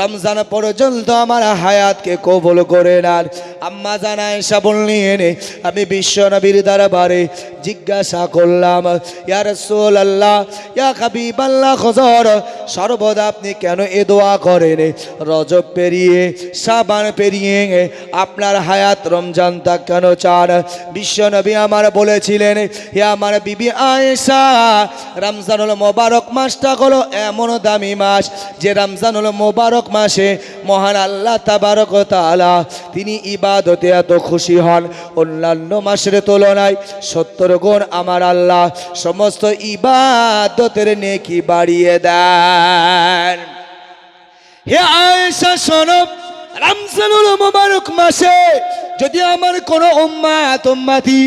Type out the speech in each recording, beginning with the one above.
রমজান পর্যন্ত আমার হায়াতকে কবুল করে নেন। আম্মা জান আয়েশা বললেন, আমি বিশ্ব নবীর দরবারে জিজ্ঞাসা করলাম, ইয়া রাসূলুল্লাহ, ইয়া হাবিবাল্লাহ, হুজুর সর্বদা আপনি কেন এ দোয়া করেন? রজব পেরিয়ে শাবান পেরিয়ে আপনার হায়াত রমজানটা কেন চান? বিশ্ব নবী আমার বলেছিলেন, হে আমার বিবি আয়েশা, রমজানুল মোবারক মাসটা হলো এমন দামি মাস যে রমজানুল মোবারক মাসে মহান আল্লাহ তাবারক ওয়া তাআলা তিনি ইবাদতে এত খুশি হন, অন্যান্য মাসের তুলনায় 70 গুণ আমার আল্লাহ সমস্ত ইবাদতের নেকি বাড়িয়ে দেন। হে আয়েশা শোনো, রমজানুল মোবারক মাসে যদি আমার কোনো উম্মতি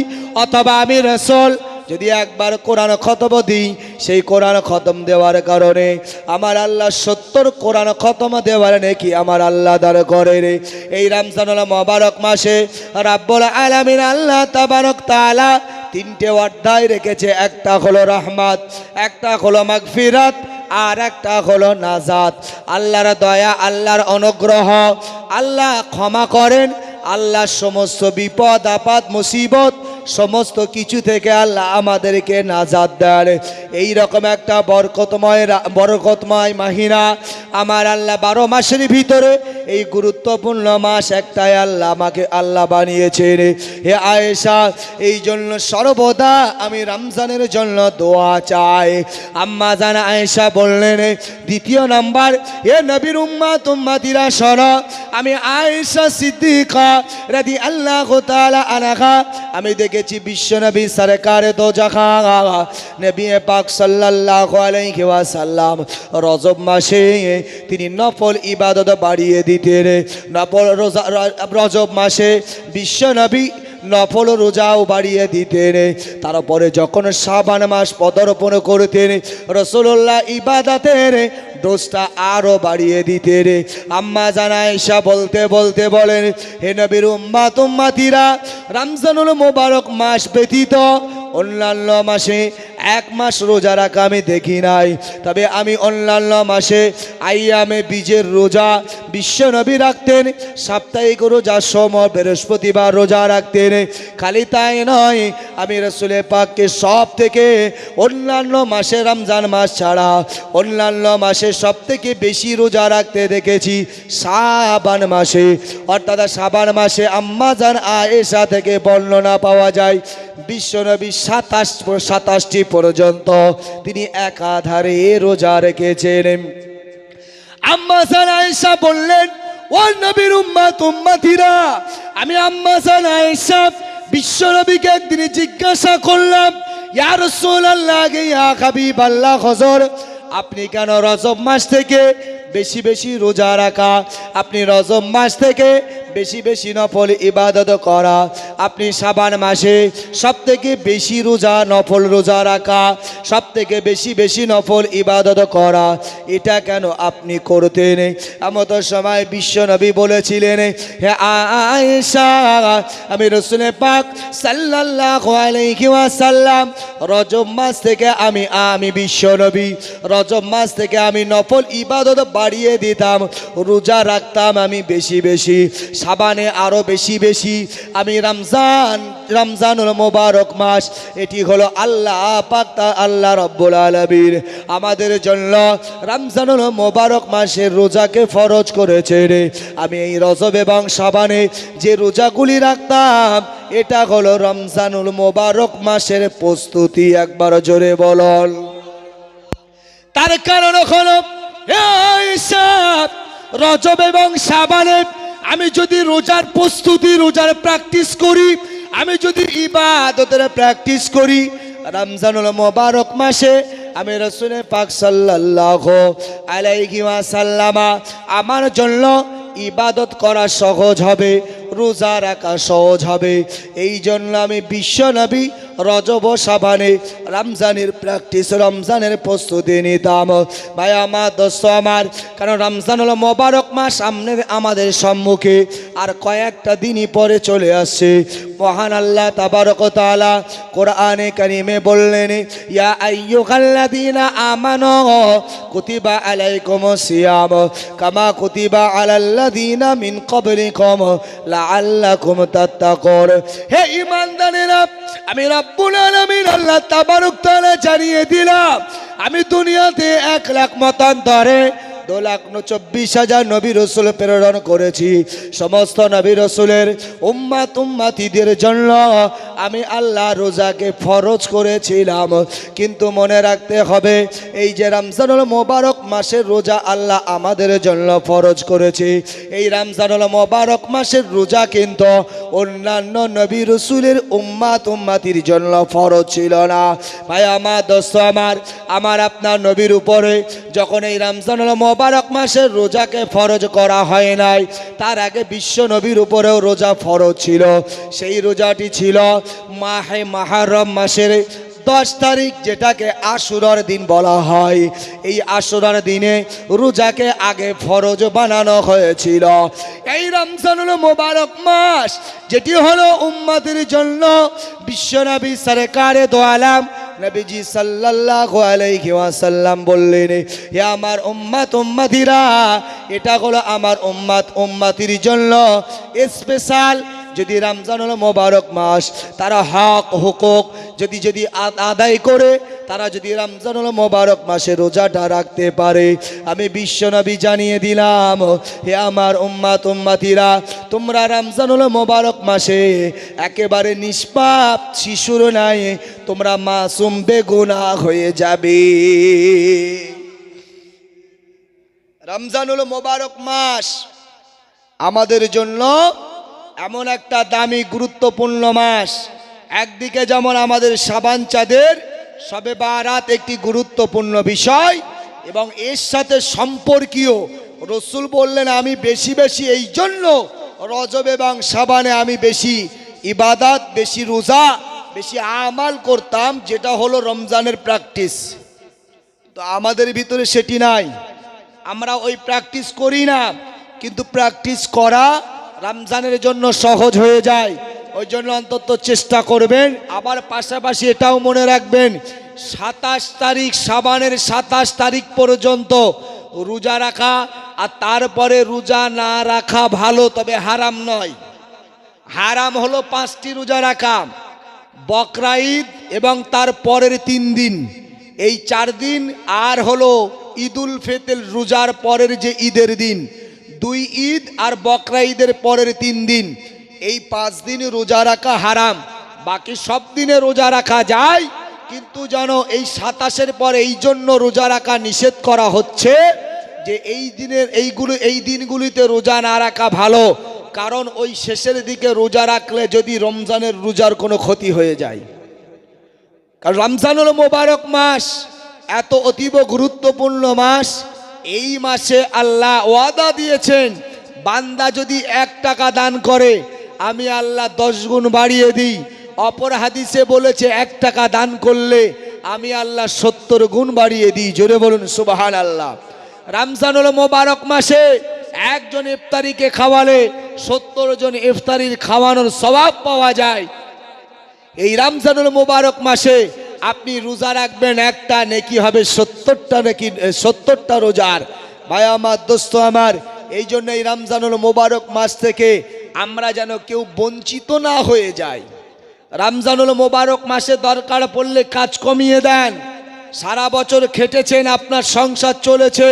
অথবা আমি রাসূল যদি একবার কোরআন খতম দিই, সেই কোরআন খতম দেওয়ার কারণে আমার আল্লাহ 70 কোরআন খতম দেওয়ার নেকি আমার আল্লাহ দান করে রে। এই রমজানুল মোবারক মাসে রাব্বুল আলামিন আল্লাহ তাবারক তাআলা 3টে অধ্যায় রেখেছে। একটা হলো রহমত, একটা হলো মাগফিরাত, আর একটা হলো নাজাত। আল্লাহর দয়া, আল্লাহর অনুগ্রহ, আল্লাহ ক্ষমা করেন, আল্লাহ সমস্ত বিপদ আপদ মুসিবত সমস্ত কিছু থেকে আল্লাহ আমাদেরকে নাজাত দেন। এই রকম একটা বরকতময় মাহিনা আমার আল্লাহ 12 মাসের ভিতরে এই গুরুত্বপূর্ণ মাস একটাই আমাকে আল্লাহ বানিয়েছেন। হে আয়েশা, এই জন্য সর্বদা আমি রমজানের জন্য দোয়া চাই। আম্মা জান আয়েশা বললেন, দ্বিতীয় নাম্বার, হে নবীর উম্মতিরা শোনো, আমি আয়েশা সিদ্দিকা রাদিয়াল্লাহু তাআলা আনহা আমি দেখেছি বিশ্ব নবী সরকারে দো জাহান নবী পাক সাল্লাল্লাহু আলাইহি ওয়াসাল্লাম রজব মাসে তিনি নফল ইবাদত বাড়িয়ে দিতেন। নফল রোজা রজব মাসে বিশ্ব নবী নফল রোজাও বাড়িয়ে দিতেন। তারপরে যখন শাবান মাস পদার্পণ করতেন, রাসূলুল্লাহ ইবাদতের ডোজটা আরো বাড়িয়ে দিতেন। আম্মা জান আয়েশা বলতে বলতে বলেন, হে নবীর উম্মতিরা, রমজানুল মোবারক মাস ব্যতীত অন্যান্য মাসে 1 মাস রোজা রাখা আমি দেখি নাই, তবে আমি অন্যান্য মাসে আইয়ামে বীজের রোজা বিশ্ব নবী রাখতেন। সাপ্তাহিক রোজা বৃহস্পতিবার রোজা রাখতেন। খালি তাই নয়, আমি রাসূলের পাককে সব থেকে অন্যান্য মাসে রমজান মাস ছাড়া অন্যান্য মাসে সব থেকে বেশি রোজা রাখতে দেখেছি শাবান মাসে। অর্থাৎ শাবান মাসে আম্মা জান আয়েশা থেকে বর্ণনা পাওয়া যায় বিশ্বনবী 27টি পর্যন্ত তিনি একাধারে রোজা রেখেছেন। আম্মা জান আয়েশা বললেন, ও নবীর উম্মতিরা, আমি আম্মা জান আয়েশা বিশ্বনবীকে একদিন জিজ্ঞাসা করলাম, ইয়া রাসূলুল্লাহ, ইয়া হাবিবাল্লাহ, হুজুর আপনি কেন রজব মাস থেকে বেশি বেশি রোজা রাখা, আপনি রজব মাস থেকে বেশি বেশি নফল ইবাদত করা, আপনি শাবান মাসে সব থেকে বেশি রোজা নফল রোজা রাখা, সব থেকে বেশি বেশি নফল ইবাদত করা, এটা কেন আপনি করতেন? এমত সময় বিশ্ব নবী বলেছিলেন, হে আয়েশা, আমি রাসূলের পাক সাল্লাল্লাহু আলাইহি ওয়াসাল্লাম রজব মাস থেকে আমি বিশ্ব নবী রজব মাস থেকে আমি নফল ইবাদত বাড়িয়ে দিতাম, রোজা রাখতাম আমি বেশি বেশি, শাবানে আরো বেশি বেশি। আমি রমজানুল মোবারক মাস, এটি হলো আল্লাহ পাক আল্লাহ রাব্বুল আলামিন আমাদের জন্য রমজানুল মোবারক মাসের রোজাকে ফরজ করেছে রে। আমি এই রজব এবং শাবানে যে রোজাগুলি রাখতাম, এটা হলো রমজানুল মোবারক মাসের প্রস্তুতি। একবার জোরে বলল। তার কারণ হলো রজব এবং শাবানে আমি যদি রোজার প্রস্তুতি, রোজার প্র্যাকটিস করি, আমি যদি ইবাদতের প্র্যাকটিস করি, রমজানুল মোবারক মাসে আমি রাসূলের পাক সাল্লাল্লাহু আলাইহি ওয়াসাল্লাম আমার জন্য ইবাদত করা সহজ হবে, রোজা রাখা সহজ হবে। এই জন্য আমি বিশ্ব নবী রজব শাবানে রমজানের প্র্যাকটিস, রমজানের প্রস্তুতি নিতাম। ভাই আমার, দোস্ত আমার, কারণ রমজানুল মোবারক মাস আমাদের সম্মুখে আর কয়েকটা দিনই পরে চলে আসছে। মহান আল্লাহ তাবারক ওয়া তাআলা কোরআনে কারীমে বললেন, ইয়া আইয়ুহাল্লাযীনা আমানু কুতিবা আলাইকুমুস সিয়াম কামা কুতিবা আলাল্লাযীনা মিন ক্বাবলিকুম লাআল্লাকুম তাত্তাকুন। হে ঈমানদারেরা, আমি রব্বুল আলামিন আল্লাহ তাবারক তাআলা জানিয়ে দিলাম, আমি দুনিয়াতে 1 লাখ মতান্তরে 2,24,000 নবী রসুল প্রেরণ করেছি। সমস্ত নবী রসুলের উম্মাতিদের জন্য আমি আল্লাহ রোজাকে ফরজ করেছিলাম। কিন্তু মনে রাখতে হবে, এই যে রমজানুল মোবারক মাসের রোজা আল্লাহ আমাদের জন্য ফরজ করেছে, এই রমজানুল মোবারক মাসের রোজা কিন্তু অন্যান্য নবী রসুলের উম্মাতির জন্য ফরজ ছিল না। ভাই আমার, দোস্ত আমার আপনার নবীর উপরে যখন এই রমজানুল মোবারক মাসের রোজাকে ফরজ করা হয় নাই, তার আগে বিশ্ব নবীর উপরেও রোজা ফরজ ছিল। সেই রোজাটি ছিল মাহে মুহররম মাসের 10 তারিখ, যেটাকে আশুরার দিন বলা হয়। এই আশুরার দিনে রোজাকে আগে ফরজ বানানো হয়েছিল। এই রমজানুল মোবারক মাস যেটি হলো উম্মতের জন্য বিশ্বনবী সরকারে দো আলম নবীজি সাল্লাল্লাহু আলাইহি ওয়াসাল্লাম বললেন, হে আমার উম্মতিরা, এটা হলো আমার উম্মতির জন্য স্পেশাল। যদি রমজানুল মোবারক মাস তারা হক হুকুক যদি আদায় করে, তারা যদি রমজানুল মোবারক মাসে রোজাটা রাখতে পারে, আমি বিশ্বনবী জানিয়ে দিলাম, হে আমার উম্মতিরা, তোমরা রমজানুল মোবারক মাসে একেবারে নিষ্পাপ শিশুর নাই, তোমরা মাসুম বেগুনাহ হয়ে যাবে। রমজানুল মোবারক মাস আমাদের জন্য এমন একটা দামি গুরুত্বপূর্ণ মাস। একদিকে যেমন আমাদের শাবান চাঁদের শবে বারাত একটি গুরুত্বপূর্ণ বিষয়, এবং এর সাথে সম্পর্কীয় রসুল বললেন, আমি বেশি এই জন্য রজব এবং শাবানে আমি বেশি ইবাদত, বেশি রোজা, বেশি আমাল করতাম, যেটা হলো রমজানের প্র্যাকটিস। তো আমাদের ভিতরে সেটি নাই, আমরা ওই প্র্যাকটিস করি না। কিন্তু প্র্যাকটিস করা রমজানের জন্য সহজ হয়ে যায়। ওই জন্য অন্তত চেষ্টা করবেন। আবার পাশাপাশি এটাও মনে রাখবেন, 27 তারিখ, শাবানের 27 তারিখ পর্যন্ত রোজা রাখা, আর তারপরে রোজা না রাখা ভালো, তবে হারাম নয়। হারাম হলো 5টি রোজা রাখা, বকরা ঈদ এবং তার পরের 3 দিন, এই 4 দিন, আর হলো ঈদুল ফিতর রোজার পরের যে ঈদের দিন, 2 ঈদ আর বকরা ঈদের পরের 3 দিন, এই 5 দিন রোজা রাখা হারাম। বাকি সব দিনে রোজা রাখা যায়, কিন্তু জানো এই 27-এর পরে এই জন্য রোজা রাখা নিষেধ করা হচ্ছে যে এই দিনগুলিতে রোজা না রাখা ভালো। কারণ ওই শেষের দিকে রোজা রাখলে যদি রমজানের রোজার কোনো ক্ষতি হয়ে যায়। কারণ রমজানুল মোবারক মাস এত অতীব গুরুত্বপূর্ণ মাস। এই মাসে আল্লাহ ওয়াদা দিয়েছেন, বান্দা যদি 1 টাকা দান করে আমি আল্লাহ 10 গুণ বাড়িয়ে দিই। অপর হাদিসে বলেছে 1 টাকা দান করলে আমি আল্লাহ 70 গুণ বাড়িয়ে দিই। জোরে বলুন সুবহানাল্লাহ। রমজানুল মোবারক মাসে একজন ইফতারিকে খাওয়ালে 70 জন ইফতারির খাওয়ানোর সওয়াব পাওয়া যায়। এই রমজানুল মোবারক মাসে আপনি রোজা রাখবেন, একটা নেকি হবে 70টা রোজার। ভাই আমার, দোস্ত আমার, এই জন্য এই রমজানুল মোবারক মাস থেকে আমরা যেন কেউ বঞ্চিত না হয়ে যায়। রমজানুল মোবারক মাসে দরকার পড়লে কাজ কমিয়ে দেন। সারা বছর খেটেছেন, আপনার সংসার চলেছে,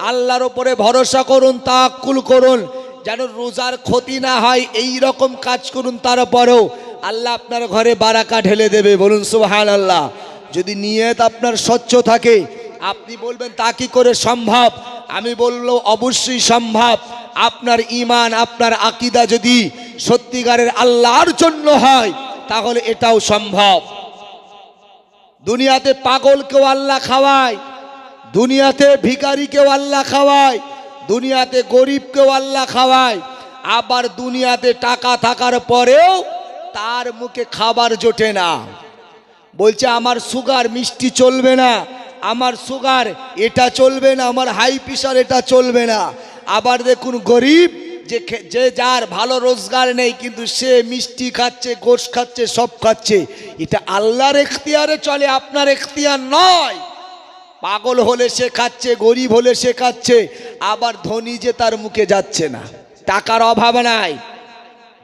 আল্লাহর উপরে ভরসা করুন, তাওয়াক্কুল করুন, যেন রোজার ক্ষতি না হয়, এই রকম কাজ করুন। তারপরেও আল্লাহ আপনার ঘরে বারাকা ঢেলে দেবে। বলুন সুবহানাল্লাহ। যদি নিয়ত আপনার স্বচ্ছ থাকে, আপনি বলবেন তা কি করে সম্ভব? আমি বলবো অবশ্যই সম্ভব। আপনার ঈমান, আপনার আকীদা যদি সত্যিকারের আল্লাহর জন্য হয়, তাহলে এটাও সম্ভব। দুনিয়াতে পাগলকেও আল্লাহ খাওয়ায়, দুনিয়াতে ভিখারিকেও আল্লাহ খাওয়ায়, দুনিয়াতে গরিবকেও আল্লাহ খাওয়ায়, আবার দুনিয়াতে টাকা থাকার পরেও তার মুখে খাবার জোটে না। বলছে আমার সুগার, মিষ্টি চলবে না, আমার সুগার এটা চলবে না, আমার হাই প্রেশার এটা চলবে না। আবার দেখুন গরিব যে যার ভালো রোজগার নেই কিন্তু সে মিষ্টি খাচ্ছে, গোশত খাচ্ছে, সব খাচ্ছে, এটা আল্লাহর এখতিয়ারে চলে, আপনার এখতিয়ার নয়। পাগল হলে সে খাচ্ছে, গরিব হলে সে খাচ্ছে, আবার ধনী যে তার মুখে যাচ্ছে না, টাকার অভাব নাই।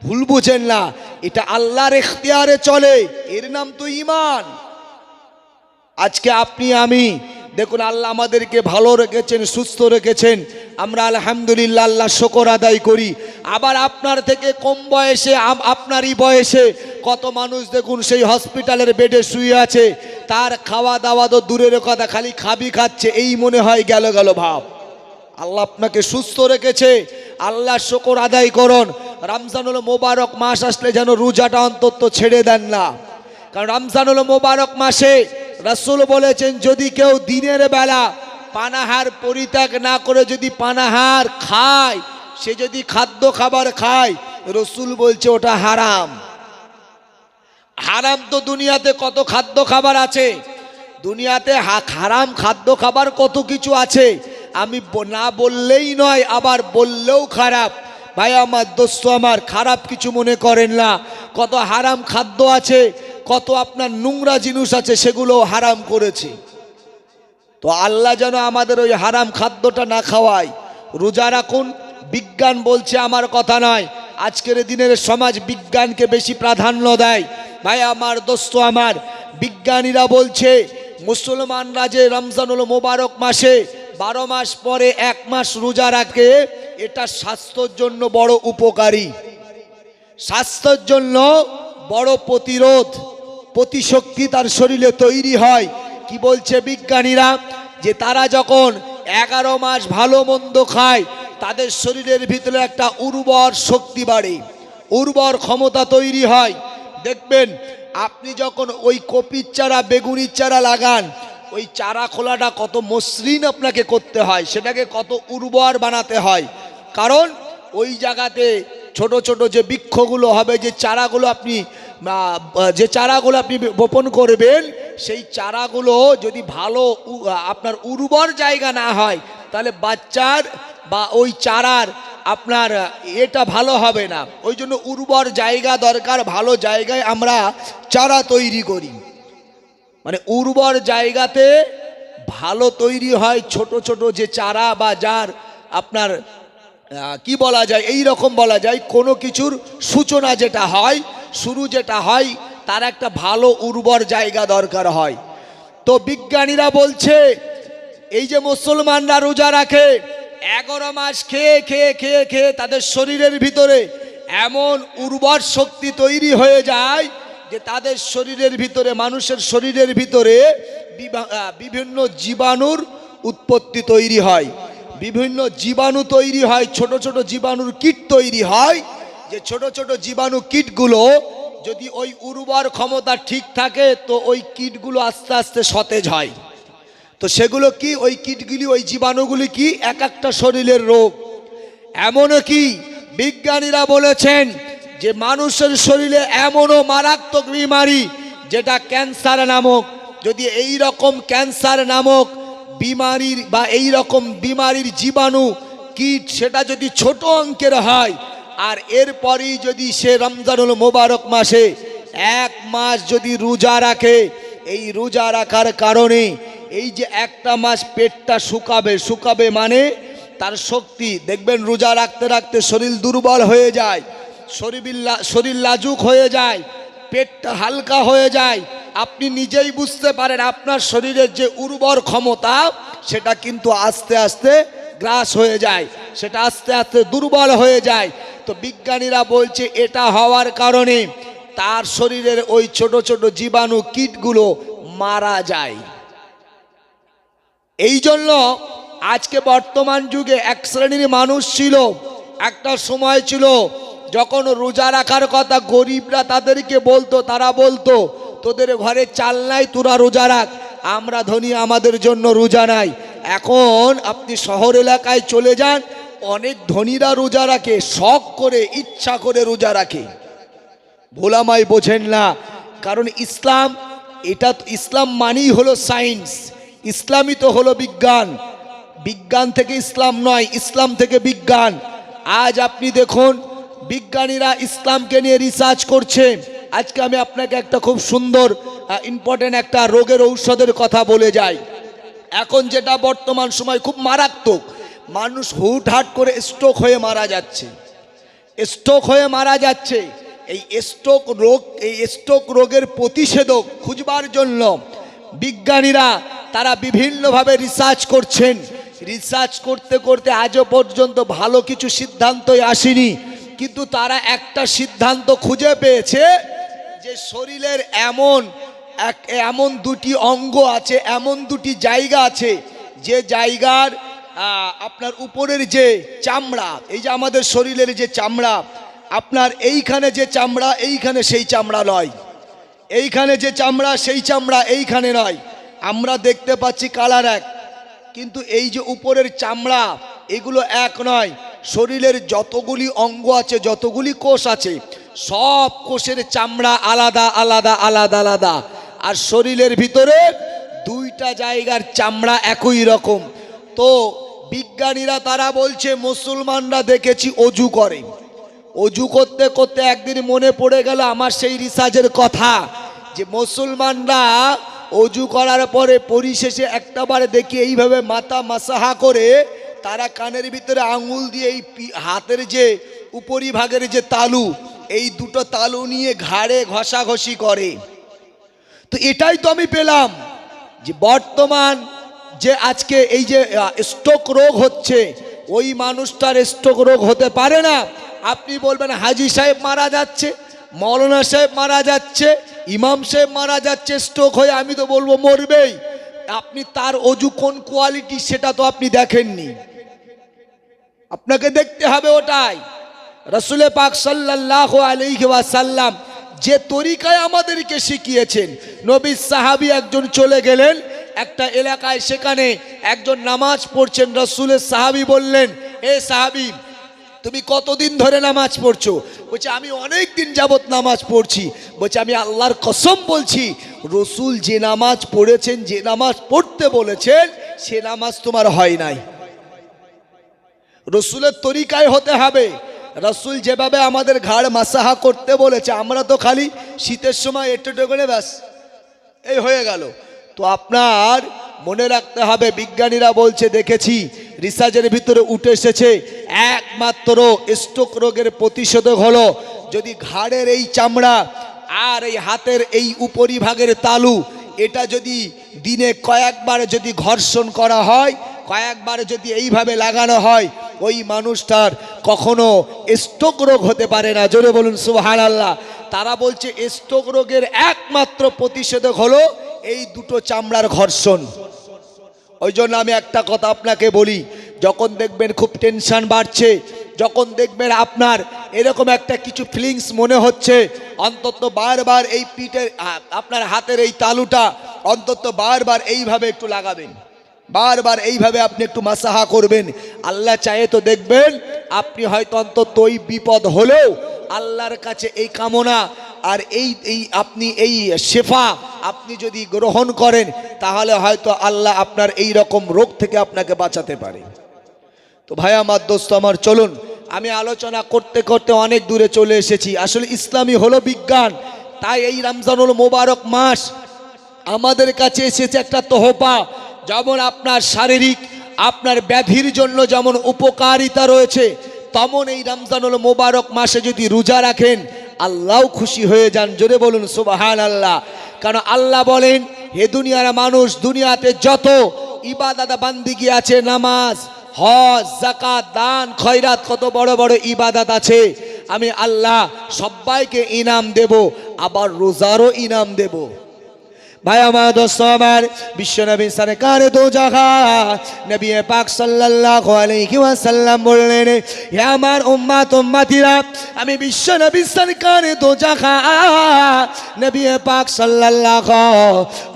ভুল বুঝেন না, এটা আল্লাহর এখতিয়ারে চলে, এর নাম তো ঈমান। আজকে আপনি আমি দেখুন, আল্লাহ আমাদেরকে ভালো রেখেছেন, সুস্থ রেখেছেন, আমরা আলহামদুলিল্লাহ আল্লাহ শুকর আদায় করি। আবার আপনার থেকে কম বয়সে, আপনারই বয়সে কত মানুষ দেখুন সেই হসপিটালের বেডে শুয়ে আছে, তার খাওয়া দাওয়া তো দূরের কথা, খালি খাচ্ছে, এই মনে হয় গেল ভাব। আল্লাহ আপনাকে সুস্থ রেখেছে, আল্লাহ শুকর আদায় করুন। রমজানুল মোবারক মাস আসলে যেন রোজাটা অন্তত ছেড়ে দেন না, কারণ রমজানুল মোবারক মাসে রাসূল বলেছেন, যদি কেউ দিনের বেলা পানাহার পরিত্যাগ না করে যদি পানাহার খায়, সে যদি খাদ্য খাবার খায়, রাসূল বলছে ওটা হারাম। হারাম তো দুনিয়াতে কত খাদ্য খাবার আছে, দুনিয়াতে হারাম খাদ্য খাবার কত কিছু আছে, আমি না বললেই নয়, আবার বললেও খারাপ। ভাই আমার, দোস্ত আমার, খারাপ কিছু মনে করেন না, কত হারাম খাদ্য আছে, কত আপনার নোংরা জিনিস আছে, সেগুলো হারাম করেছে। তো আল্লাহ যেন আমাদের ওই হারাম খাদ্যটা না খাওয়ায়। রোজা রাখুন, বিজ্ঞান বলছে, আমার কথা নয়, আজকের দিনের সমাজ বিজ্ঞানকে বেশি প্রাধান্য দেয়। ভাই আমার, দোস্ত আমার, বিজ্ঞানীরা বলছে মুসলমানরা যে রমজানুল মোবারক মাসে 12 মাস পরে 1 মাস রোজা রাখে, এটা স্বাস্থ্যের জন্য বড় উপকারী, স্বাস্থ্যের জন্য বড় প্রতিশক্তি তার শরীরে তৈরি হয়। কি বলছে বিজ্ঞানীরা, যে তারা যখন 11 মাস ভালো মন্দ খায়, তাদের শরীরের ভিতরে একটা উর্বর শক্তি বাড়ে, উর্বর ক্ষমতা তৈরি হয়। দেখবেন আপনি যখন ওই কপির চারা, বেগুনির চারা লাগান, ওই চারা খোলাটা কত মসৃণ আপনাকে করতে হয়, সেটাকে কত উর্বর বানাতে হয়, কারণ ওই জায়গাতে ছোট ছোট যে বৃক্ষগুলো হবে, যে চারাগুলো আপনি বপন করবেন, সেই চারাগুলো যদি ভালো আপনার উর্বর জায়গা না হয়, তাহলে বাচ্চার বা ওই চারার আপনার এটা ভালো হবে না। ওই জন্য উর্বর জায়গা দরকার, ভালো জায়গায় আমরা চারা তৈরি করি, মানে উর্বর জায়গাতে ভালো তৈরি হয় ছোট ছোট যে চারা, বা যার আপনার কি বলা যায়, এই রকম বলা যায়, কোনো কিছুর সূচনা যেটা হয়, শুরু যেটা হয়, তার একটা ভালো উর্বর জায়গা দরকার হয়। তো বিজ্ঞানীরা বলছে, এই যে মুসলমানরা রোজা রাখে, 11 মাস খেয়ে খেয়ে খেয়ে খেয়ে তাদের শরীরের ভিতরে এমন উর্বর শক্তি তৈরি হয়ে যায় যে তাদের শরীরের ভিতরে, মানুষের শরীরের ভিতরে বিভিন্ন জীবাণুর উৎপত্তি তৈরি হয়, বিভিন্ন জীবাণু তৈরি হয়, ছোট ছোট জীবাণুর কীট তৈরি হয়, যে ছোট ছোট জীবাণু কীটগুলো যদি ওই উর্বর ক্ষমতা ঠিক থাকে, তো ওই কীটগুলো আস্তে আস্তে সতেজ হয়। তো সেগুলো কি, ওই কীটগুলি, ওই জীবাণুগুলি কি, এক একটা শরীরের রোগ। এমনও কি বিজ্ঞানীরা বলেছেন যে মানুষের শরীরে এমনও মারাত্মক বিমারি, যেটা ক্যান্সার নামক, যদি এই রকম ক্যান্সার নামক বিমারির বা এই রকম বিমারির জীবাণু কীট, সেটা যদি ছোট অঙ্কের হয়, আর এরপরই যদি সে রমজানুল মোবারক মাসে 1 মাস যদি রোজা রাখে, এই রোজা রাখার কারণে এই যে একটা মাস পেটটা শুকাবে মানে তার শক্তি, দেখবেন রোজা রাখতে রাখতে শরীর দুর্বল হয়ে যায়, শরীর লাজুক হয়ে যায়, পেটটা হালকা হয়ে যায়, আপনি নিজেই বুঝতে পারেন আপনার শরীরের যে উর্বর ক্ষমতা, সেটা কিন্তু আস্তে আস্তে গ্রাস হয়ে যায়, সেটা আস্তে আস্তে দুর্বল হয়ে যায়। তো বিজ্ঞানীরা বলছে এটা হওয়ার কারণে তার শরীরের ওই ছোট ছোট জীবাণু কীটগুলো মারা যায়। এই জন্য আজকে বর্তমান যুগে এক শ্রেণীর মানুষ ছিল, একটা সময় ছিল যখন রোজা রাখার কথা গরিবরা তাদেরকে বলতো, তারা বলতো তোদের ঘরে চাল নাই, তোরা রোজা রাখ, আমরা ধনী, আমাদের জন্য রোজা নাই। এখন আপনি শহর এলাকায় চলে যান, অনেক ধনীরা রোজা রাখে, শখ করে, ইচ্ছা করে রোজা রাখে। ভোলামাই বোঝেন না, কারণ ইসলাম, এটা ইসলাম মানেই হলো সায়েন্স, ইসলামই তো হলো বিজ্ঞান, বিজ্ঞান থেকে ইসলাম নয়, ইসলাম থেকে বিজ্ঞান। আজ আপনি দেখুন বিজ্ঞানীরা ইসলামকে নিয়ে রিসার্চ করছে। আজকে আমি আপনাকে একটা খুব সুন্দর ইম্পর্টেন্ট একটা রোগের ঔষধের কথা বলে যাই। এখন যেটা বর্তমান সময় খুব মারাত্মক, মানুষ হুটহাট করে স্ট্রোক হয়ে মারা যাচ্ছে, স্ট্রোক হয়ে মারা যাচ্ছে। এই স্ট্রোক রোগের প্রতিষেধক খুঁজবার জন্য বিজ্ঞানীরা তারা বিভিন্নভাবে রিসার্চ করছেন। রিসার্চ করতে করতে আজও পর্যন্ত ভালো কিছু সিদ্ধান্তই আসেনি, কিন্তু তারা একটা সিদ্ধান্ত খুঁজে পেয়েছে যে শরীরের এমন দুটি অঙ্গ আছে, এমন দুটি জায়গা আছে, যে জায়গার আপনার উপরের যে চামড়া, এই যে আমাদের শরীরের যে চামড়া, আপনার এইখানে যে চামড়া এইখানে সেই চামড়া নয়, এইখানে যে চামড়া সেই চামড়া এইখানে নয়। আমরা দেখতে পাচ্ছি কালার এক, কিন্তু এই যে উপরের চামড়া এগুলো এক নয়। শরীরের যতগুলি অঙ্গ আছে, যতগুলি কোষ আছে, সব কোষের চামড়া আলাদা আলাদা আলাদা আলাদা। আর শরীরের ভিতরে দুইটা জায়গার চামড়া একই রকম। তো বিজ্ঞানীরা তারা বলছে, মুসলমানরা দেখেছি অজু করে, অজু করতে করতে একদিন মনে পড়ে গেল আমার সেই রিসার্চের কথা, যে মুসলমানরা অজু করার পরে পরিশেষে একটাবারে দেখি এইভাবে মাথা মাসাহা করে তারা কানের ভিতরে আঙুল দিয়ে এই হাতের যে উপরিভাগের যে তালু, এই দুটো তালু নিয়ে ঘাড়ে ঘষাঘষি করে। তো এটাই তো আমি পেলাম যে বর্তমান যে আজকে এই যে স্ট্রোক রোগ হচ্ছে, ওই মানুষটার স্ট্রোক রোগ হতে পারে না। আপনি বলবেন হাজি সাহেব মারা যাচ্ছে, মৌলানা সাহেব মারা যাচ্ছে, ইমাম সাহেব মারা যাচ্ছে স্ট্রোক হয়ে, আমি তো বলবো মরবেই। আপনি তার অজু কোন কোয়ালিটি সেটা তো আপনি দেখেননি, আপনাকে দেখতে হবে ওটাই। রাসূল পাক সাল্লাল্লাহু আলাইহি ওয়াসাল্লাম যে তরিকায় আমাদেরকে শিখিয়েছেন, নবী সাহাবী একজন চলে গেলেন একটা এলাকায়, সেখানে একজন নামাজ পড়ছেন। রাসূলের সাহাবী বললেন, এ সাহাবী তুমি কতদিন ধরে নামাজ পড়ছো? বলছে আমি অনেক দিন যাবত নামাজ পড়ছি। বলছে আমি আল্লাহর কসম বলছি, রসুল যে নামাজ পড়েছেন, যে নামাজ পড়তে বলেছেন, সে নামাজ তোমার হয় নাই। রসুলের তরিকায় হতে হবে। রসুল যেভাবে আমাদের ঘাড় মাসাহা করতে বলেছে, আমরা তো খালি শীতের সময় একটু করে ব্যাস এই হয়ে গেল। তো আপনার মনে রাখতে হবে, বিজ্ঞানীরা বলছে, দেখেছি রিসার্চের ভিতরে উঠে এসেছে, একমাত্র স্ট্রোক রোগের প্রতিষেধক হলো যদি ঘাড়ের এই চামড়া আর এই হাতের এই উপরিভাগের তালু, এটা যদি দিনে কয়েকবার যদি ঘর্ষণ করা হয়, কয়েকবার যদি এইভাবে লাগানো হয়, ওই মানুষটার কখনো স্ট্রোক রোগ হতে পারে না। জোরে বলুন সুবহানাল্লাহ। তারা বলছে স্ট্রোক রোগের একমাত্র প্রতিষেধক হলো এই দুটো চামড়ার ঘর্ষণ। ওই জন্য আমি একটা কথা আপনাকে বলি, যখন দেখবেন খুব টেনশন বাড়ছে, যখন দেখবেন আপনার এরকম একটা কিছু ফিলিংস মনে হচ্ছে, অন্তত বারবার এই পিঠের আপনার হাতের এই তালুটা অন্তত বারবার এইভাবে একটু লাগাবেন, বারবার এইভাবে আপনি একটু মাসাহা করবেন। আল্লাহ চাহে তো দেখবেন আপনি হয়তো অন্তত ওই বিপদ হলেও আল্লাহর কাছে এই কামনা আর আপনি এই শেফা আপনি যদি গ্রহণ করেন, তাহলে হয়তো আল্লাহ আপনার এই রকম রোগ থেকে আপনাকে বাঁচাতে পারে। তো ভাই আমার, দোস্ত আমার, চলুন আমি আলোচনা করতে করতে অনেক দূরে চলে এসেছি। আসলে ইসলামী হলো বিজ্ঞান, তাই এই রমজানুল মোবারক মাস আমাদের কাছে এসেছে একটা তোহফা। যেমন আপনার শারীরিক আপনার ব্যাধির জন্য যেমন উপকারিতা রয়েছে, তেমন এই রমজানুল মোবারক মাসে যদি রোজা রাখেন, আল্লাহ খুশি হয়ে যান। জোরে বলুন সুবহানাল্লাহ। কারণ আল্লাহ বলেন, হে দুনিয়ার মানুষ, দুনিয়াতে যত ইবাদত বান্দিগি আছে, নামাজ, হজ, যাকাত, দান, খয়রাত, কত বড় বড় ইবাদত আছে, আমি আল্লাহ সবাইকে ইনাম দেব, আবার রোজারও ইনাম দেব। ভাই আমার, দোস্ত আমার, বিশ্ব নবী সরকার দো জাগা নবী পাক সাল্লাল্লাহু আলাইহি ওয়াসাল্লাম বললেন, হে আমার উম্মত উম্মতিরা, আমি বিশ্ব নবী সরকার দো জাগা নবী পাক সাল্লাল্লাহু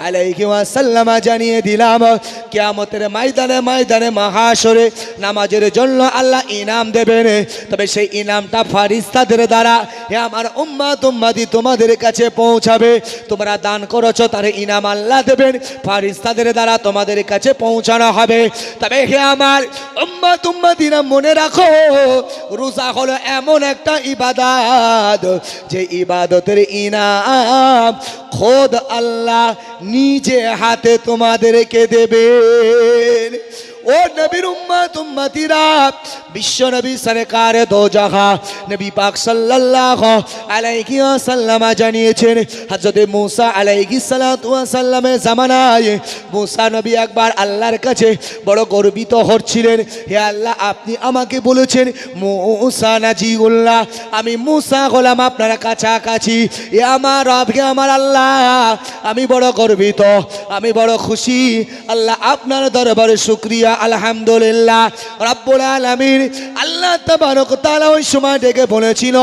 আলাইহি ওয়াসাল্লাম জানিয়ে দিলাম, কিয়ামতের ময়দানে ময়দানে মাহশরে নামাজের জন্য আল্লাহ ইনাম দেবেন। তবে সেই ইনামটা ফেরেশতাদের দ্বারা হে আমার উম্মত উম্মতি তোমাদের কাছে পৌঁছাবে। তোমরা দান করেছো, তার ইনাম আল্লাহ দেবেন, ফারিস্তাদের দ্বারা তোমাদের কাছে পৌঁছানো হবে। তবে হে আমার উম্মত উম্মতিরা, মনে রাখো রোজা হলো এমন একটা ইবাদত যে ইবাদতের ইনাম খোদ আল্লাহ নিজে হাতে তোমাদেরকে দেবেন। ও নবীর উম্মত উম্মতিরা, বিশ্ব নবী সরকার দো জাহা নবী পাক সাল্লাল্লাহু আলাইহি ওয়াসাল্লাম জানিয়েছেন, হযরত মূসা আলাইহিস সালাতু ওয়াস সালামের জামানায় মূসা নবী একবার আল্লাহর কাছে বড় গর্বিত হচ্ছিলেন। হে আল্লাহ, আপনি আমাকে বলেছেন মূসা নাজিউল্লাহ, আমি মূসা হলাম আপনার কাছাকাছি। এ আমার রব, হে আমার আল্লাহ, আমি বড় গর্বিত, আমি বড় খুশি। আল্লাহ আপনার দরবারে শুকরিয়া, আলহামদুলিল্লাহ রাব্বুল আলামিন। আল্লাহ তাবারক ওয়া তাআলা ওই সময় ডেকে বলেছিল,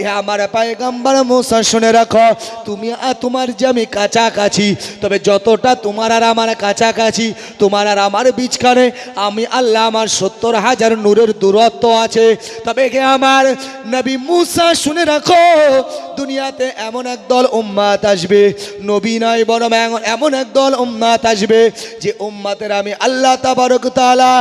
এ আমার পয়গম্বর মূসা, শুনে রাখো, তুমি আর তোমার যে আমি কাছাকাছি, তবে যতটা তোমার আর আমার কাছাকাছি, তোমার আর আমার বিচখানে আমি আল্লাহ আমার 70,000 নূরের দূরত্ব আছে। তবে কে আমার নবী মূসা, শুনে রাখো, দুনিয়াতে এমন একদল উম্মত আসবে, নবী নয় বরং এমন একদল উম্মত আসবে যে উম্মতের আমি আল্লাহ তাবারক ওয়া তাআলা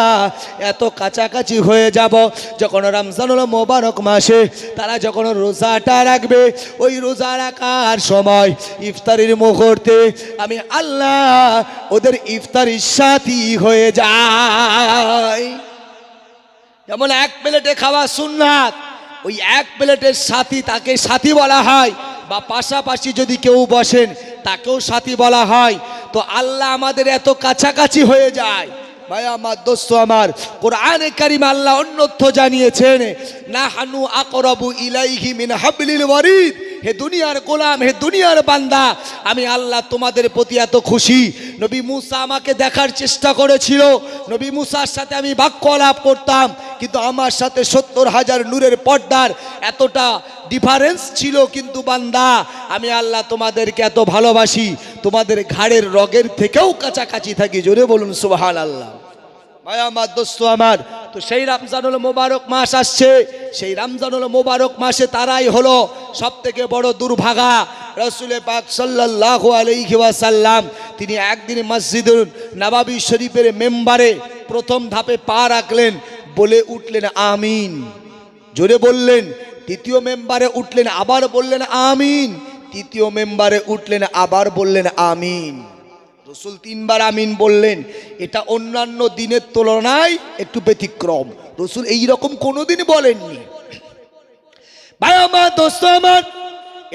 এত কাছাকাছি হয়ে যাব, যখন রমজানুল মোবারক মাসে তারা যখন রোজাটা রাখবে, ওই রোজা রাখার সময় ইফতারির মুহূর্তে আমি আল্লাহ ওদের ইফতারির সাথী হয়ে যাই। যেমন এক প্লেটে খাওয়া সুন্নাত, ওই এক প্লেটের সাথী তাকে সাথী বলা হয়, বা পাশাপাশি যদি কেউ বসেন তাকেও সাথী বলা হয়। তো আল্লাহ আমাদের এত কাছাকাছি হয়ে যায়। ভাই আমার, দোস্ত আমার, কোরআনে কারিম আল্লাহ অন্যত্র জানিয়েছেন, নাহানু আকরাবু ইলাইহি মিন হাবলিল ওয়ারিদ। হে দুনিয়ার গোলাম, হে দুনিয়ার বান্দা, আমি আল্লাহ তোমাদের প্রতি এত খুশি। নবী মূসা আমাকে দেখার চেষ্টা করেছিল, নবী মূসার সাথে আমি বাক্য আলাপ করতাম, কিন্তু আমার সাথে 70,000 নূরের পর্দার এতটা ডিফারেন্স ছিল। কিন্তু বান্দা, আমি আল্লাহ তোমাদেরকে এত ভালোবাসি, তোমাদের ঘাড়ের রগের থেকেও কাছাকাছি থাকি। জোরে বলুন সুবহানাল্লাহ। ভাই আমার, দোস্ত আমার, তো সেই রমজানুল মোবারক মাস আসছে, সেই রমজানুল মোবারক মাসে তারাই হলো সব থেকে বড় দুর্ভাগা। রাসূল পাক সাল্লাল্লাহু আলাইহি ওয়াসাল্লাম তিনি একদিন মসজিদুল নববী শরীফের মেম্বারে প্রথম ধাপে পা রাখলেন, বলে উঠলেন আমিন। জোরে বললেন। দ্বিতীয় মেম্বারে উঠলেন, আবার বললেন আমিন। তৃতীয় মেম্বারে উঠলেন, আবার বললেন আমিন। রসুল 3 বার আমিন বললেন। এটা অন্যান্য দিনের তুলনায় একটু ব্যতিক্রম, রসুল এইরকম কোনোদিন বলেননি। ভাই আমার, দোস্ত আমার,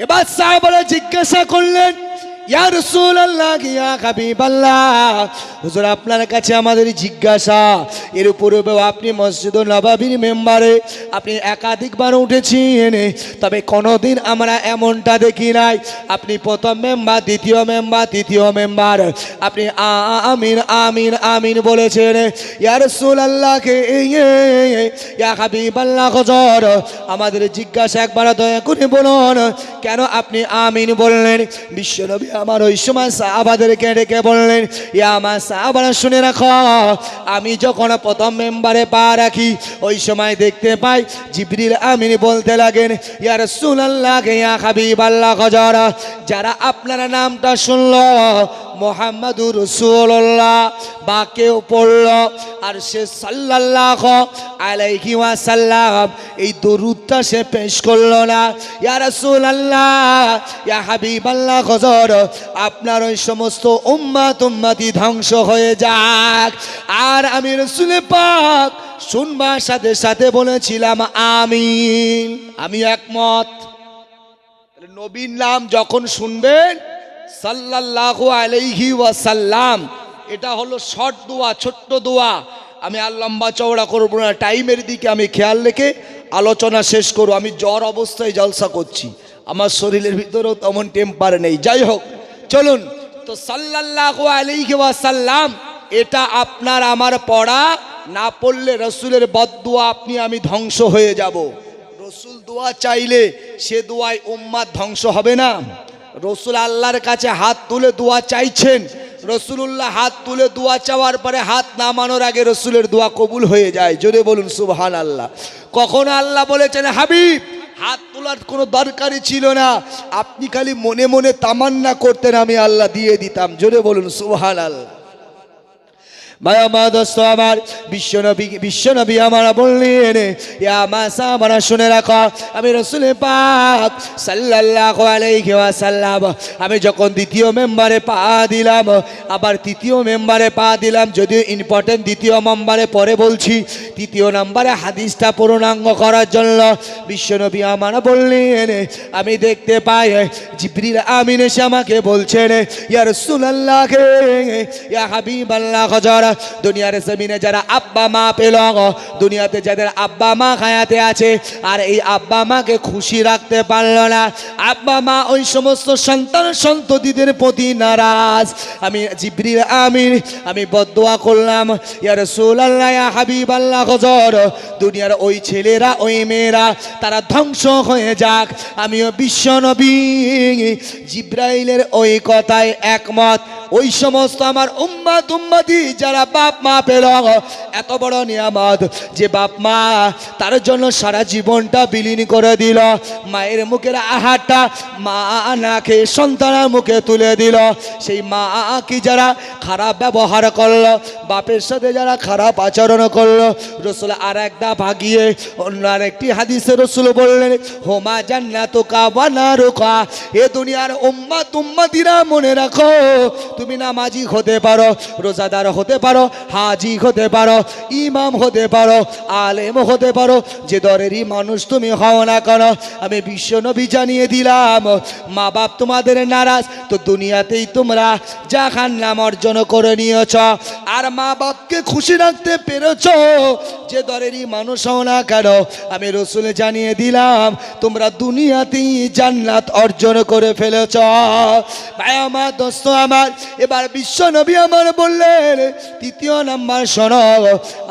এবার সাহাবারা জিজ্ঞাসা করলেন, ইয়া রাসূলুল্লাহ, ইয়া হাবিবাল্লাহ, হুজুর আপনার কাছে আমাদের জিজ্ঞাসা। এর উপরে আপনি মসজিদুল নববীর মেম্বারে আপনি একাধিকবার উঠেছেন, তবে কোনোদিন আমরা এমনটা দেখি নাই আপনি প্রথম মেম্বার, দ্বিতীয় মেম্বার, তৃতীয় মেম্বার আপনি আমিন আমিন আমিন বলেছেন। ইয়া রাসূলুল্লাহ, ইয়া হাবিবাল্লাহ, হুজুর আমাদের জিজ্ঞাসা একবার দয়া করে বলুন, কেন আপনি আমিন বললেন? বিশ্বনবী আমার ওই সময় সাহাবাদেরকে ডেকে বললেন, ইয়া আমার সাহাবারা, শুনে রাখো, আমি যখন প্রথম মেম্বারে পা রাখি, ওই সময় দেখতে পাই জিবরিল আমিন বলতে লাগেন, ইয়া রাসূলুল্লাহ, ইয়া হাবিবাল্লাহ, হুজুর যারা আপনার নামটা শুনলো মুহাম্মাদুর রাসূলুল্লাহ বা কেউ পড়ল আর সে সাল্লাল্লাহু আলাইহি ওয়াসাল্লাম এই দরুদটা সে পেশ করলো না, ইয়া রাসূলুল্লাহ, ইয়া হাবিবাল্লাহ, হুজুর আপনার ওই সমস্ত উম্মত উম্মতি ধ্বংস হয়ে যাক। আর আমি রাসূল পাক শুনবার সাথে সাথে বলেছিলাম আমিন, আমি একমত। নবীর নাম যখন শুনবেন সাল্লাল্লাহু আলাইহি ওয়াসাল্লাম, এটা হলো শর্ট দোয়া, ছোট্ট দোয়া। আমি আর লম্বা চওড়া করবো না, টাইমের দিকে আমি খেয়াল রেখে আলোচনা শেষ করব। আমি জ্বর অবস্থায় জলসা করছি, আমার শরীরের ভিতরেও তেমন টেম্পার নেই। যাই হোক, চলুন। তো সাল্লাল্লাহু আলাইহি ওয়াসাল্লাম, এটা আপনার আমার পড়া, না পড়লে রসুলের বদদুয়া আপনি আমি ধ্বংস হয়ে যাব। রসুল দোয়া চাইলে সে দোয়ায় উম্মাত ধ্বংস হবে না। রসুল আল্লাহর কাছে হাত তুলে দোয়া চাইছেন, রসুলুল্লাহ হাত তুলে দোয়া চাওয়ার পরে হাত নামানোর আগে রসুলের দোয়া কবুল হয়ে যায়। জোরে বলুন সুবহানাল্লাহ। কখনো আল্লাহ বলেছেন হাবিব হাত তোলার কোনো দরকারই ছিল না, আপনি খালি মনে মনে তামান্না করতেন, আমি আল্লাহ দিয়ে দিতাম। জোরে বলুন সুবহানাল্লাহ। মায়া মা দোস্ত আমার, বিশ্বনবী আমার বললেন, ইয়া মাসা আমার শুনে রাখো, আমি রাসূল পাক সাল্লাল্লাহু আলাইহি ওয়াসাল্লাম আমি যখন দ্বিতীয় মেম্বারে পা দিলাম, আবার তৃতীয় মেম্বারে পা দিলাম, যদিও ইম্পর্টেন্ট দ্বিতীয় মেম্বারে পরে বলছি, তৃতীয় নম্বরে হাদিসটা পূর্ণাঙ্গ করার জন্য বিশ্বনবী আমার বললেন, আমি দেখতে পাই জিবরিল আমিন এসে আমাকে বলছেন, ইয়া রাসূলুল্লাহ, ইয়া হাবিবাল্লাহ, যারা দুনিয়ার জমিনে যারা আব্বা মা পেল, দুনিয়াতে যাদের আব্বা মা হায়াতে আছে আর এই আব্বা মাকে খুশি রাখতে পারলো না, আব্বা মা ওই সমস্ত সন্তান সন্ততিদের প্রতি নারাজ, আমি জিবরিল আমিন আমি বদদুয়া করলাম, ইয়া রাসূলুল্লাহ, ইয়া হাবিবাল্লাহ, হুজুর দুনিয়ার ওই ছেলেরা ওই মেয়েরা তারা ধ্বংস হয়ে যাক, আমিও বিশ্বনবী জিবরাইলের ওই কথায় একমত। ওই সমস্ত আমার উম্মতি যারা বাপ মা পেল, এত বড় নিয়ামত যে বাপ মা তার জন্য সারা জীবনটা বিলীন করে দিল, মায়ের মুখের আহারটা মা না খেয়ে সন্তানের মুখে তুলে দিল, সেই মা কি যারা খারাপ ব্যবহার করলো, বাপের সাথে যারা খারাপ আচরণ করলো, রসুল আর একটা ভাগিয়ে অন্য আরেকটি হাদিসে রসুল বললেন, হোমা জান্নাতুকা ওয়া নারুকা, এ দুনিয়ার উম্মতিরা মনে রাখো, তুমি নামাজি হতে পারো, রোজাদার হতে পারো, হাজি হতে পারো, ইমাম হতে পারো, আলেম হতে পারো, যে দরেরই মানুষ তুমি হও না কেন, আমি বিশ্বনবী জানিয়ে দিলাম, মা বাপ তোমাদের নারাজ তো দুনিয়াতেই তোমরা জাহান্নাম অর্জন করে নিয়েছ, আর মা বাপকে খুশি রাখতে পেরেছ, যে দরেরই মানুষ হও না কেন, আমি রসুল জানিয়ে দিলাম তোমরা দুনিয়াতেই জান্নাত অর্জন করে ফেলেছ। ভাই আমার, দোস্ত আমার, এবার বিশ্বনবী আমার বললেন, তৃতীয় নাম্বার শোনো,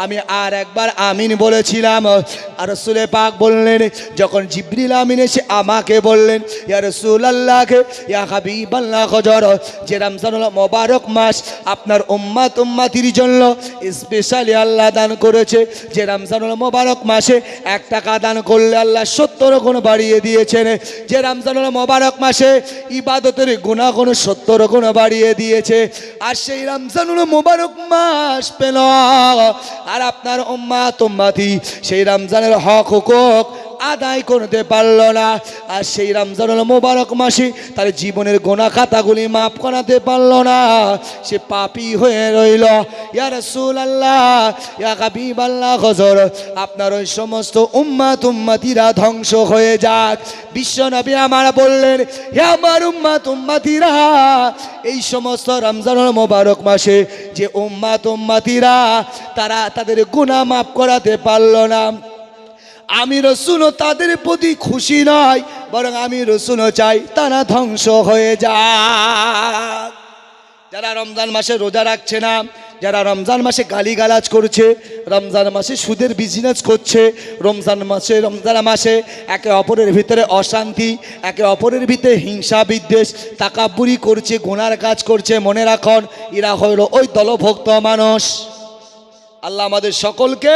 আমি আর একবার আমিন বলেছিলাম, আর রাসূল পাক বললেন, যখন জিবরিল আমিন এসে আমাকে বললেন, ইয়া রাসূলুল্লাহ, ইয়া হাবিবাল্লাহ, হুজুর যে রমজানুল মোবারক মাস আপনার উম্মতির জন্য স্পেশালি আল্লাহ দান করেছে, যে রমজানুল মোবারক মাসে 1 টাকা দান করলে আল্লাহ 70 গুণ বাড়িয়ে দিয়েছেন, যে রমজানুল মোবারক মাসে ইবাদতের গুনাহগুণ 70 গুণ বাড়িয়ে দিয়েছে, আর সেই রমজানুল মোবারক মাস পেল আর আপনার উম্মতি সেই রমজানের হক হুকুক আদায় করতে পারল না, আর সেই রমজানুল মোবারক মাসে তার জীবনের গুনাহ খাতাগুলি মাফ করাতে পারল না, সে পাপী হয়ে রইল। ইয়া রাসূলুল্লাহ, ইয়া হাবিবাল্লাহ, হুজুর আপনার ওই সমস্ত উম্মতিরা ধ্বংস হয়ে যাক। বিশ্বনবী আমার বললেন, হে আমার উম্মতিরা, এই সমস্ত রমজানুল মোবারক মাসে যে উম্মতিরা তারা তাদের গুনাহ মাফ করাতে পারল না, আমি রসুল তাদের প্রতি খুশি নয়, বরং আমি রসুল চাই তারা ধ্বংস হয়ে যাক। যারা রমজান মাসে রোজা রাখছে না, যারা রমজান মাসে গালিগালাজ করছে, রমজান মাসে সুদের বিজনেস করছে, রমজান মাসে একে অপরের ভিতরে অশান্তি, একে অপরের ভিতরে হিংসা বিদ্বেষ তাকাব্বুরি করছে, গুনার কাজ করছে, মনে রাখুন এরা হইল ওই দলভুক্ত মানুষ। আল্লাহ আমাদের সকলকে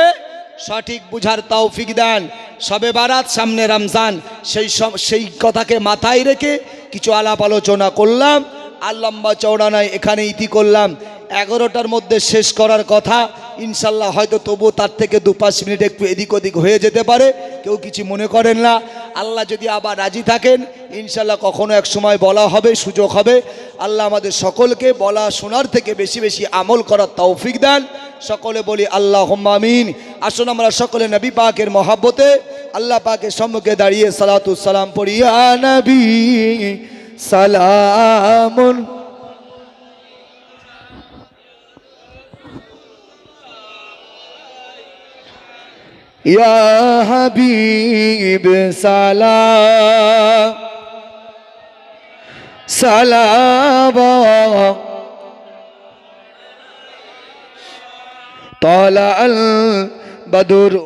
সঠিক বুঝার তৌফিক দেন। শবে বারাত সামনে, রমজান, সেই কথাকে মাথায় রেখে কিছু আলাপ আলোচনা করলাম, আর লম্বা চওড়া নয়, এখানে ইতি করলাম। 11টার মধ্যে শেষ করার কথা ইনশাল্লাহ, হয়তো তবু তার থেকে 2-5 মিনিট একটু এদিক ওদিক হয়ে যেতে পারে, কেউ কিছু মনে করেন না। আল্লাহ যদি আবার রাজি থাকেন ইনশাল্লাহ কখনো এক সময় বলা হবে, সুযোগ হবে। আল্লাহ আমাদের সকলকে বলা শোনার থেকে বেশি বেশি আমল করার তৌফিক দেন। সকলে বলি আল্লাহুম্মা আমিন। আসুন আমরা সকলে নবী পাকের মহব্বতে আল্লাহ পাকের সম্মুখে দাঁড়িয়ে সালাতু সালাম পড়ি। ইয়া নবী সালামুন, ইয়া হাবিব সালাম সালাম, طلع البدر